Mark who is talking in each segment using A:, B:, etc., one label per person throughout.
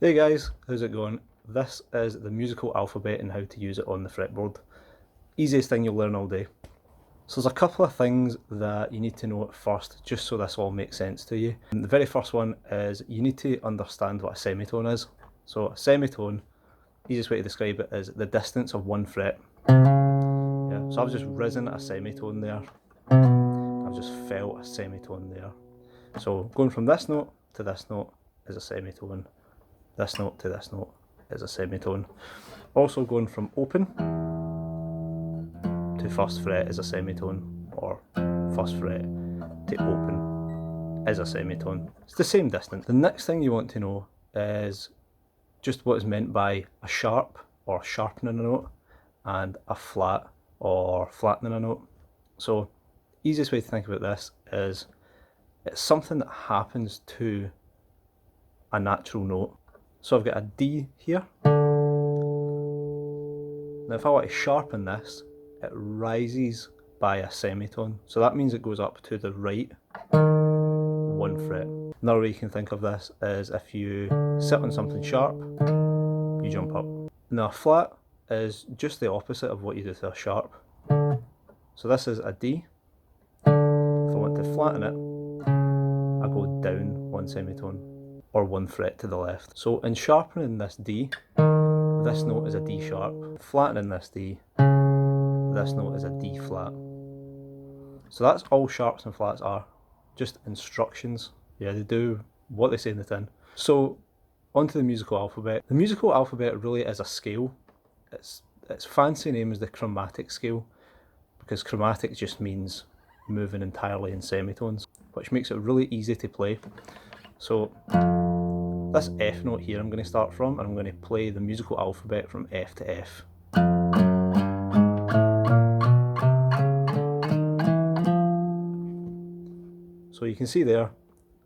A: Hey guys, how's it going? This is the musical alphabet and how to use it on the fretboard. Easiest thing you'll learn all day. So there's a couple of things that you need to know at first, just so this all makes sense to you. And the very first one is you need to understand what a semitone is. So a semitone, easiest way to describe it is the distance of one fret. Yeah, so I've just risen a semitone there. I've just felt a semitone there. So going from this note to this note is a semitone. This note to this note is a semitone. Also going from open to first fret is a semitone, or first fret to open is a semitone. It's the same distance. The next thing you want to know is just what is meant by a sharp or sharpening a note and a flat or flattening a note. So easiest way to think about this is it's something that happens to a natural note. So I've got a D here. Now if I want to sharpen this, it rises by a semitone. So that means it goes up to the right one fret. Another way you can think of this is if you sit on something sharp, you jump up. Now a flat is just the opposite of what you do to a sharp. So this is a D. If I want to flatten it, I go down one semitone or one fret to the left. So in sharpening this D, this note is a D sharp. Flattening this D, this note is a D flat. So that's all sharps and flats are, just instructions. Yeah, they do what they say in the tin. So onto the musical alphabet. The musical alphabet really is a scale. Its fancy name is the chromatic scale, because chromatic just means moving entirely in semitones, which makes it really easy to play. So this F note here I'm going to start from, and I'm going to play the musical alphabet from F to F. So you can see there,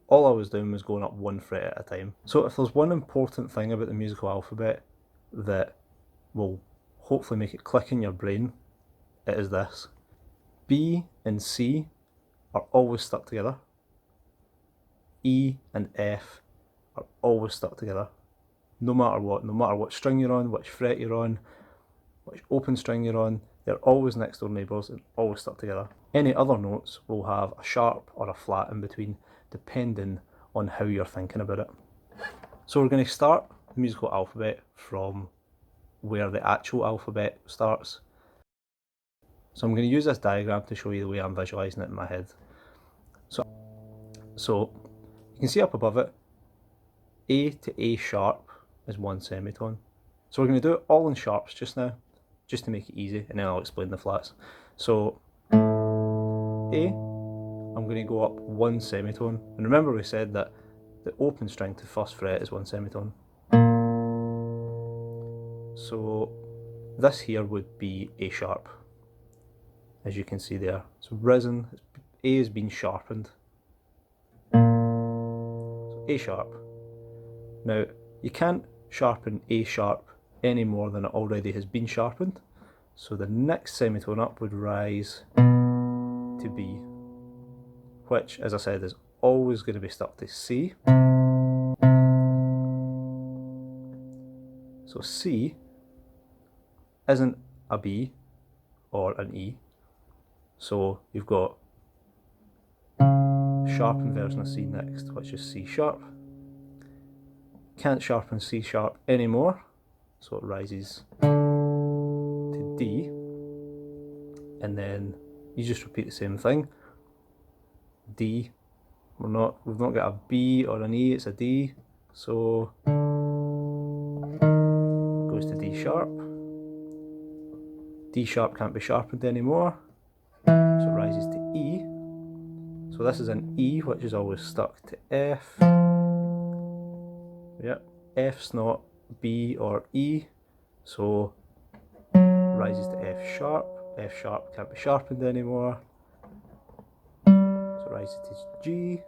A: all I was doing was going up one fret at a time. So if there's one important thing about the musical alphabet that will hopefully make it click in your brain, it is this. B and C are always stuck together. E and F are always stuck together. No matter what string you're on, which fret you're on, which open string you're on, they're always next door neighbours and always stuck together. Any other notes will have a sharp or a flat in between, depending on how you're thinking about it. So we're going to start the musical alphabet from where the actual alphabet starts. So I'm going to use this diagram to show you the way I'm visualising it in my head. So you can see up above it, A to A sharp is one semitone. So we're going to do it all in sharps just now, just to make it easy, and then I'll explain the flats. So A, I'm going to go up one semitone, and remember we said that the open string to first fret is one semitone. So this here would be A sharp, as you can see there. So risen, A has been sharpened. So A sharp. Now you can't sharpen A sharp any more than it already has been sharpened, so the next semitone up would rise to B, which, as I said, is always going to be stuck to C. So C isn't a B or an E, so you've got sharpened version of C next, which is C sharp. Can't sharpen C sharp anymore, so it rises to D, and then you just repeat the same thing. D, we've not got a B or an E, it's a D, so goes to D sharp. D sharp can't be sharpened anymore, so it rises to E. So this is an E, which is always stuck to F. Yep, F's not B or E, so rises to F sharp. F sharp can't be sharpened anymore, so it rises to G.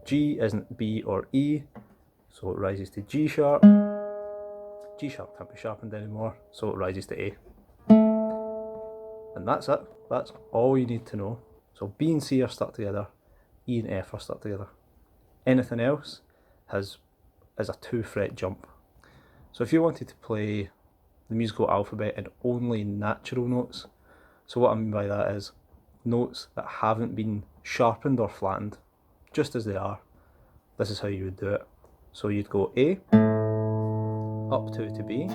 A: G isn't B or E, so it rises to G sharp. G sharp can't be sharpened anymore, so it rises to A. And that's it. That's all you need to know. So B and C are stuck together, E and F are stuck together. Anything else has is a 2-fret jump. So if you wanted to play the musical alphabet in only natural notes, so what I mean by that is notes that haven't been sharpened or flattened, just as they are, this is how you would do it. So you'd go A, up 2 to B,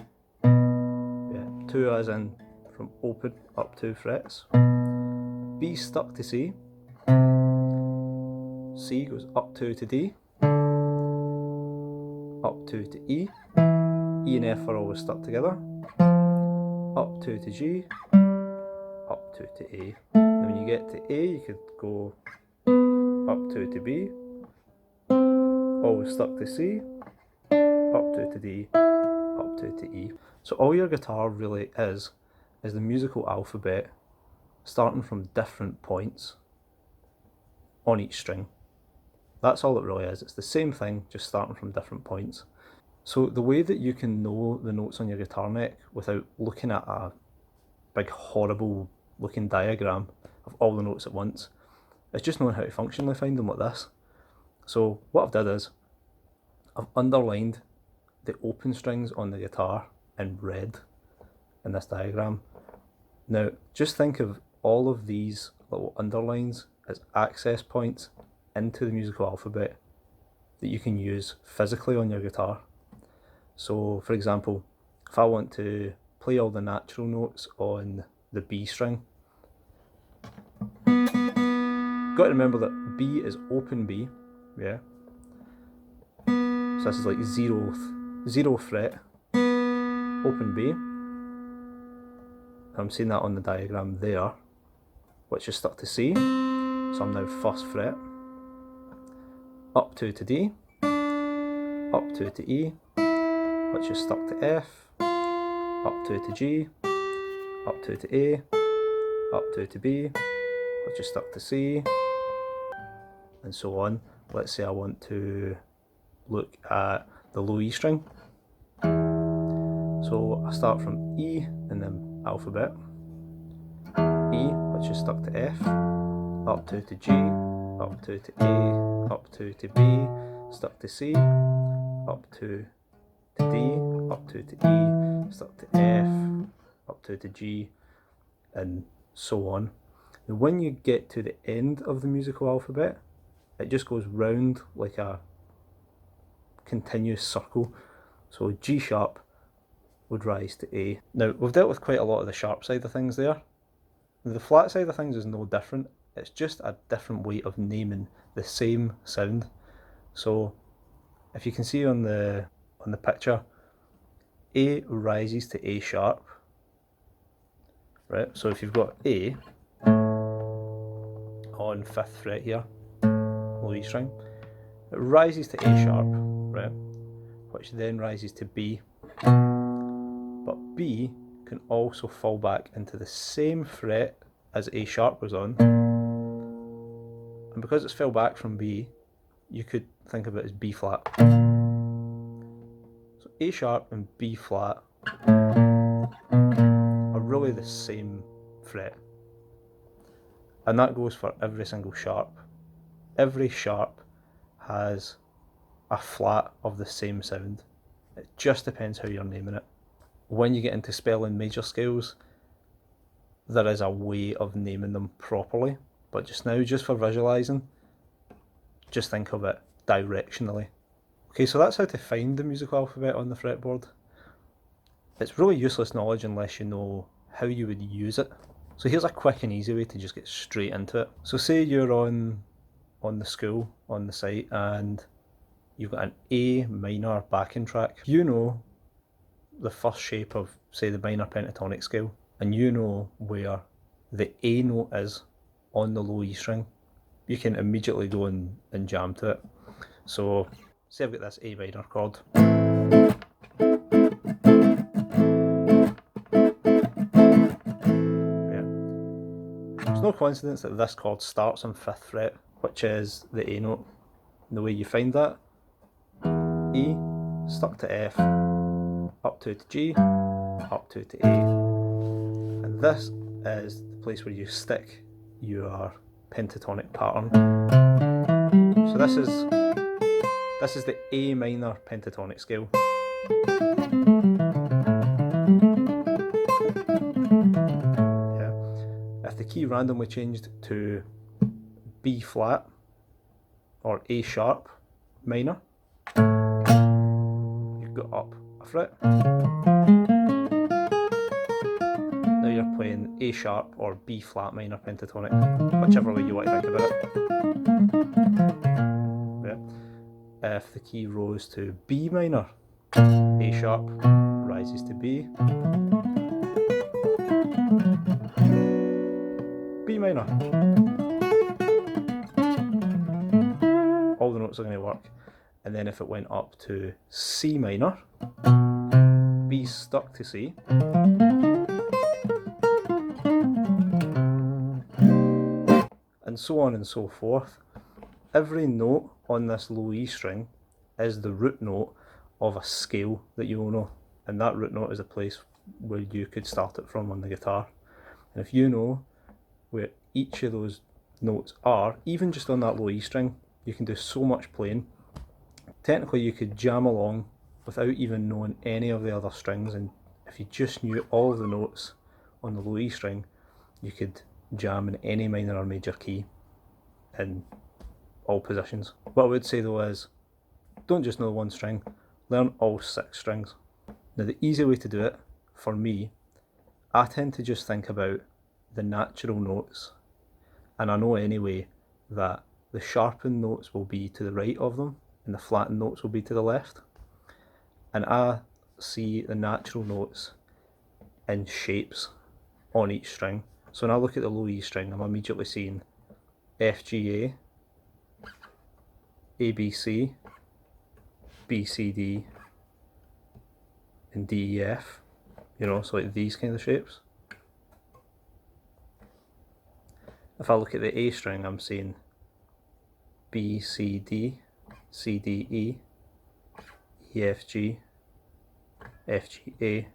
A: yeah, 2 as in from open up 2 frets, B stuck to C, C goes up 2 to D, up 2 to E, E and F are always stuck together, up 2 to G, up 2 to A. And when you get to A, you could go up 2 to B, always stuck to C, up 2 to D, up 2 to E. So all your guitar really is the musical alphabet starting from different points on each string. That's all it really is. It's the same thing, just starting from different points. So the way that you can know the notes on your guitar neck without looking at a big horrible looking diagram of all the notes at once is just knowing how to functionally find them like this. So what I've done is I've underlined the open strings on the guitar in red in this diagram. Now just think of all of these little underlines as access points into the musical alphabet that you can use physically on your guitar. So for example, if I want to play all the natural notes on the B string, got to remember that B is open B, yeah? So this is like 0th fret, open B. I'm seeing that on the diagram there, which is stuck to C, so I'm now 1st fret, up 2 to D, up 2 to E, which is stuck to F, up 2 to G, up 2 to A, up 2 to B, which is stuck to C, and so on. Let's say I want to look at the low E string. So I start from E in the alphabet, E, which is stuck to F, up 2 to G, up 2 to A, up 2 to B, stuck to C, up 2 to D, up 2 to E, stuck to F, up 2 to G, and so on. And when you get to the end of the musical alphabet, it just goes round like a continuous circle. So G sharp would rise to A. Now we've dealt with quite a lot of the sharp side of things there. The flat side of things is no different. It's just a different way of naming the same sound. So if you can see on the picture, A rises to A sharp, right? So if you've got A on 5th fret here, low E string, it rises to A sharp, right? Which then rises to B. But B can also fall back into the same fret as A sharp was on. And because it's fell back from B, you could think of it as B flat. So A sharp and B flat are really the same fret. And that goes for every single sharp. Every sharp has a flat of the same sound. It just depends how you're naming it. When you get into spelling major scales, there is a way of naming them properly, but just now, just for visualising, just think of it directionally. Okay, so that's how to find the musical alphabet on the fretboard. It's really useless knowledge unless you know how you would use it. So here's a quick and easy way to just get straight into it. So say you're on the school, on the site, and you've got an A minor backing track. You know the first shape of, say, the minor pentatonic scale, and you know where the A note is on the low E string. You can immediately go and jam to it. So say I've got this A minor chord. Yeah. It's no coincidence that this chord starts on 5th fret, which is the A note. And the way you find that, E stuck to F, up 2 to G, up 2 to A. And this is the place where you stick your pentatonic pattern. So this is This is the A minor pentatonic scale. Yeah. If the key randomly changed to B flat or A sharp minor, you've got up a fret. Now you're playing A sharp or B flat minor pentatonic, whichever way you want to think about it. Yeah. If the key rose to B minor, A sharp rises to B, B minor. All the notes are going to work. And then if it went up to C minor, B stuck to C, and so on and so forth. Every note on this low E string is the root note of a scale that you will know, and that root note is a place where you could start it from on the guitar. And if you know where each of those notes are, even just on that low E string, you can do so much playing. Technically you could jam along without even knowing any of the other strings, and if you just knew all of the notes on the low E string, you could jam in any minor or major key in all positions. What I would say though is, don't just know one string, learn all 6 strings. Now the easy way to do it, for me, I tend to just think about the natural notes, and I know anyway that the sharpened notes will be to the right of them and the flattened notes will be to the left, and I see the natural notes in shapes on each string. So when I look at the low E string, I'm immediately seeing F, G, A, B, C, B, C, D, and D, E, F, you know, so like these kind of shapes. If I look at the A string, I'm seeing B, C, D, C, D, E, E, F, G, F, G, A,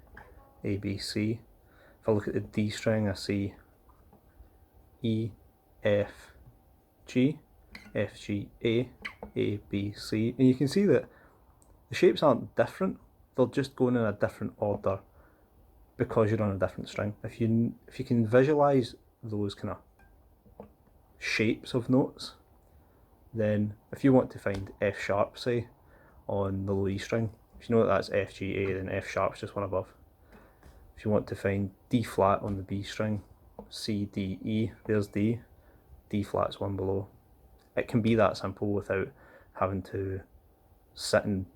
A: B, C. If I look at the D string, I see E, F, G, F, G, A, B, C. And you can see that the shapes aren't different, they're just going in a different order because you're on a different string. If you can visualize those kind of shapes of notes, then if you want to find F sharp, say, on the low E string, if you know that that's F, G, A, then F sharp's just one above. If you want to find D flat on the B string, C, D, E, there's D, D flat's one below. It can be that simple without having to sit and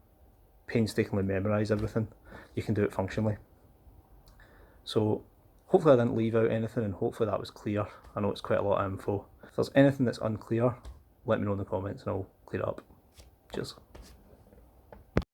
A: painstakingly memorise everything. You can do it functionally. So hopefully I didn't leave out anything, and hopefully that was clear. I know it's quite a lot of info. If there's anything that's unclear, let me know in the comments and I'll clear it up. Cheers.